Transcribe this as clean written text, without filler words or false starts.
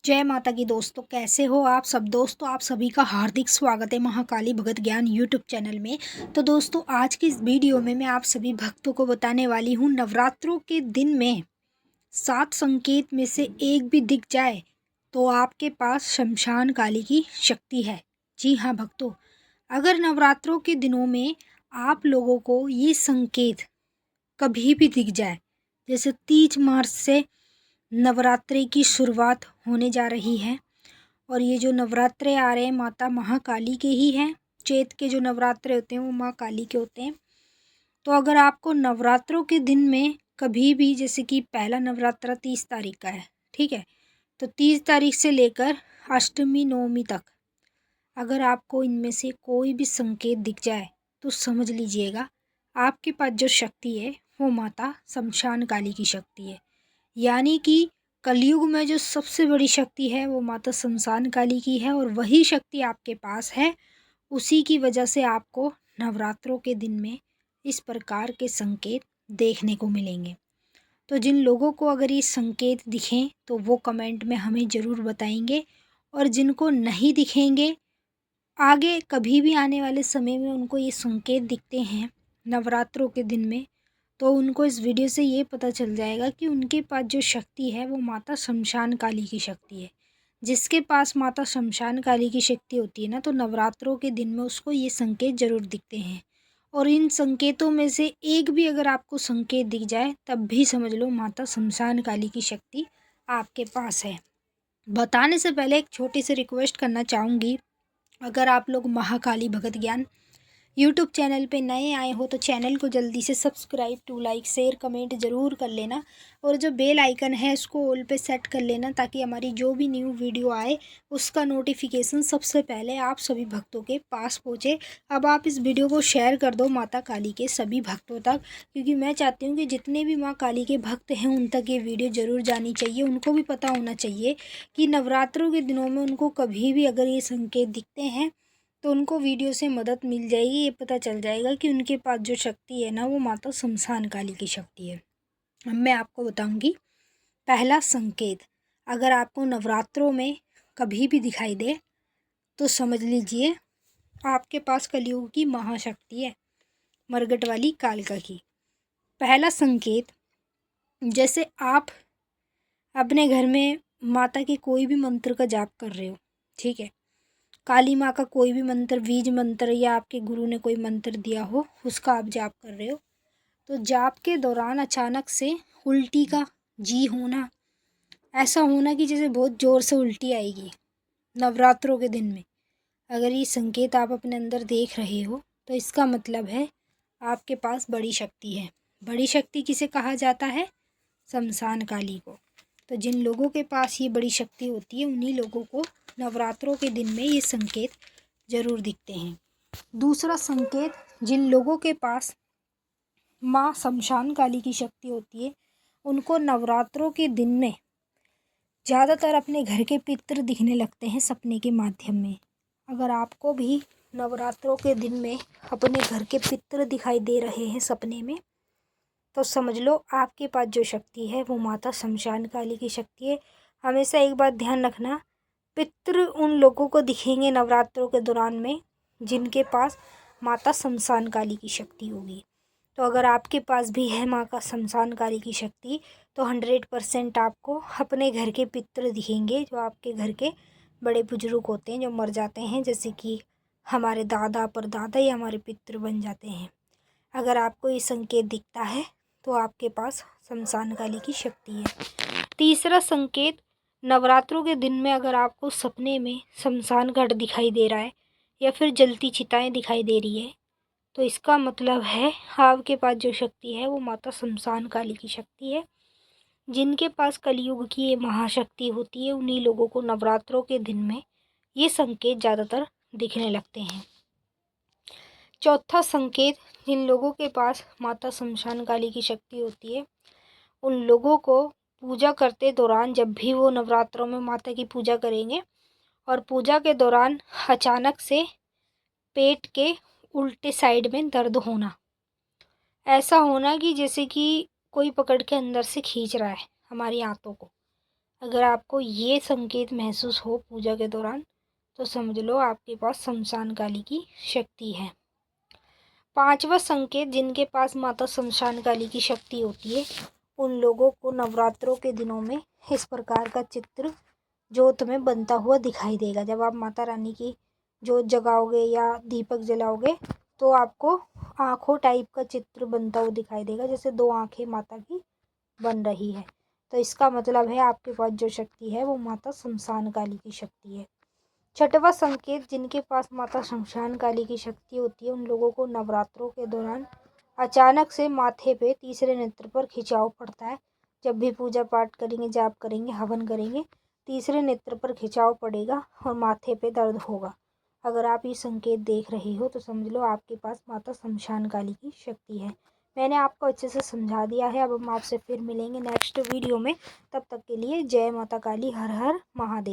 जय माता की दोस्तों, कैसे हो आप सब। दोस्तों आप सभी का हार्दिक स्वागत है महाकाली भगत ज्ञान यूट्यूब चैनल में। तो दोस्तों आज की इस वीडियो में मैं आप सभी भक्तों को बताने वाली हूँ, नवरात्रों के दिन में 7 संकेत में से एक भी दिख जाए तो आपके पास शमशान काली की शक्ति है। जी हाँ भक्तों, अगर नवरात्रों के दिनों में आप लोगों को ये संकेत कभी भी दिख जाए, जैसे 30 मार्च से नवरात्रि की शुरुआत होने जा रही है और ये जो नवरात्रे आ रहे हैं माता महाकाली के ही हैं। चैत के जो नवरात्रे होते हैं वो माँ काली के होते हैं। तो अगर आपको नवरात्रों के दिन में कभी भी, जैसे कि पहला नवरात्रा 30 तारीख का है, ठीक है, तो 30 तारीख से लेकर अष्टमी नवमी तक अगर आपको इनमें से कोई भी संकेत दिख जाए तो समझ लीजिएगा आपके पास जो शक्ति है वो माता शमशान काली की शक्ति है। यानी कि कलयुग में जो सबसे बड़ी शक्ति है वो माता शमशान काली की है और वही शक्ति आपके पास है। उसी की वजह से आपको नवरात्रों के दिन में इस प्रकार के संकेत देखने को मिलेंगे। तो जिन लोगों को अगर ये संकेत दिखें तो वो कमेंट में हमें ज़रूर बताएंगे, और जिनको नहीं दिखेंगे, आगे कभी भी आने वाले समय में उनको ये संकेत दिखते हैं नवरात्रों के दिन में, तो उनको इस वीडियो से ये पता चल जाएगा कि उनके पास जो शक्ति है वो माता शमशान काली की शक्ति है। जिसके पास माता शमशान काली की शक्ति होती है ना, तो नवरात्रों के दिन में उसको ये संकेत जरूर दिखते हैं। और इन संकेतों में से एक भी अगर आपको संकेत दिख जाए तब भी समझ लो माता शमशान काली की शक्ति आपके पास है। बताने से पहले एक छोटी सी रिक्वेस्ट करना चाहूँगी, अगर आप लोग महाकाली भगत ज्ञान यूट्यूब चैनल पे नए आए हो तो चैनल को जल्दी से subscribe to like share comment ज़रूर कर लेना, और जो बेल आइकन है उसको ऑल पे सेट कर लेना ताकि हमारी जो भी न्यू वीडियो आए उसका नोटिफिकेशन सबसे पहले आप सभी भक्तों के पास पहुँचे। अब आप इस वीडियो को शेयर कर दो माता काली के सभी भक्तों तक, क्योंकि मैं चाहती हूँ कि जितने भी माँ काली के भक्त हैं उन तक ये वीडियो ज़रूर जानी चाहिए। उनको भी पता होना चाहिए कि नवरात्रों के दिनों में उनको कभी भी अगर ये संकेत दिखते हैं तो उनको वीडियो से मदद मिल जाएगी। ये पता चल जाएगा कि उनके पास जो शक्ति है ना वो माता शमशान काली की शक्ति है। अब मैं आपको बताऊंगी पहला संकेत। अगर आपको नवरात्रों में कभी भी दिखाई दे तो समझ लीजिए आपके पास कलयुग की महाशक्ति है, मरगट वाली कालिका की। पहला संकेत, जैसे आप अपने घर में माता के कोई भी मंत्र का जाप कर रहे हो, ठीक है, काली माँ का कोई भी मंत्र, बीज मंत्र या आपके गुरु ने कोई मंत्र दिया हो उसका आप जाप कर रहे हो, तो जाप के दौरान अचानक से उल्टी का जी होना, ऐसा होना कि जैसे बहुत ज़ोर से उल्टी आएगी नवरात्रों के दिन में, अगर ये संकेत आप अपने अंदर देख रहे हो तो इसका मतलब है आपके पास बड़ी शक्ति है। बड़ी शक्ति किसे कहा जाता है? शमशान काली को। तो जिन लोगों के पास ये बड़ी शक्ति होती है उन्हीं लोगों को नवरात्रों के दिन में ये संकेत जरूर दिखते हैं। दूसरा संकेत, जिन लोगों के पास माँ शमशान काली की शक्ति होती है उनको नवरात्रों के दिन में ज़्यादातर अपने घर के पितृ दिखने लगते हैं सपने के माध्यम में। अगर आपको भी नवरात्रों के दिन में अपने घर के पितृ दिखाई दे रहे हैं सपने में तो समझ लो आपके पास जो शक्ति है वो माता शमशान काली की शक्ति है। हमेशा एक बात ध्यान रखना, पितृ उन लोगों को दिखेंगे नवरात्रों के दौरान में जिनके पास माता शमशान काली की शक्ति होगी। तो अगर आपके पास भी है माँ का शमशान काली की शक्ति तो 100% आपको अपने घर के पितृ दिखेंगे, जो आपके घर के बड़े बुजुर्ग होते हैं जो मर जाते हैं, जैसे कि हमारे दादा परदादा या हमारे पितृ बन जाते हैं। अगर आपको ये संकेत दिखता है तो आपके पास शमशान काली की शक्ति है। तीसरा संकेत, नवरात्रों के दिन में अगर आपको सपने में शमशान घाट दिखाई दे रहा है या फिर जलती चिताएं दिखाई दे रही है तो इसका मतलब है आपके पास जो शक्ति है वो माता शमशान काली की शक्ति है। जिनके पास कलयुग की ये महाशक्ति होती है उन्हीं लोगों को नवरात्रों के दिन में ये संकेत ज़्यादातर दिखने लगते हैं। चौथा संकेत, जिन लोगों के पास माता शमशान काली की शक्ति होती है उन लोगों को पूजा करते दौरान, जब भी वो नवरात्रों में माता की पूजा करेंगे और पूजा के दौरान अचानक से पेट के उल्टे साइड में दर्द होना, ऐसा होना कि जैसे कि कोई पकड़ के अंदर से खींच रहा है हमारी आंतों को, अगर आपको ये संकेत महसूस हो पूजा के दौरान तो समझ लो आपके पास शमशान काली की शक्ति है। पांचवा संकेत, जिनके पास माता शमशान काली की शक्ति होती है उन लोगों को नवरात्रों के दिनों में इस प्रकार का चित्र ज्योत में बनता हुआ दिखाई देगा। जब आप माता रानी की ज्योत जगाओगे या दीपक जलाओगे तो आपको आंखों टाइप का चित्र बनता हुआ दिखाई देगा, जैसे दो आंखें माता की बन रही है। तो इसका मतलब है आपके पास जो शक्ति है वो माता शमशान काली की शक्ति है। छठवां संकेत, जिनके पास माता शमशान काली की शक्ति होती है उन लोगों को नवरात्रों के दौरान अचानक से माथे पे तीसरे नेत्र पर खिंचाव पड़ता है। जब भी पूजा पाठ करेंगे, जाप करेंगे, हवन करेंगे, तीसरे नेत्र पर खिंचाव पड़ेगा और माथे पे दर्द होगा। अगर आप ये संकेत देख रहे हो तो समझ लो आपके पास माता शमशान काली की शक्ति है। मैंने आपको अच्छे से समझा दिया है। अब हम आपसे फिर मिलेंगे नेक्स्ट वीडियो में। तब तक के लिए जय माता काली, हर हर महादेव।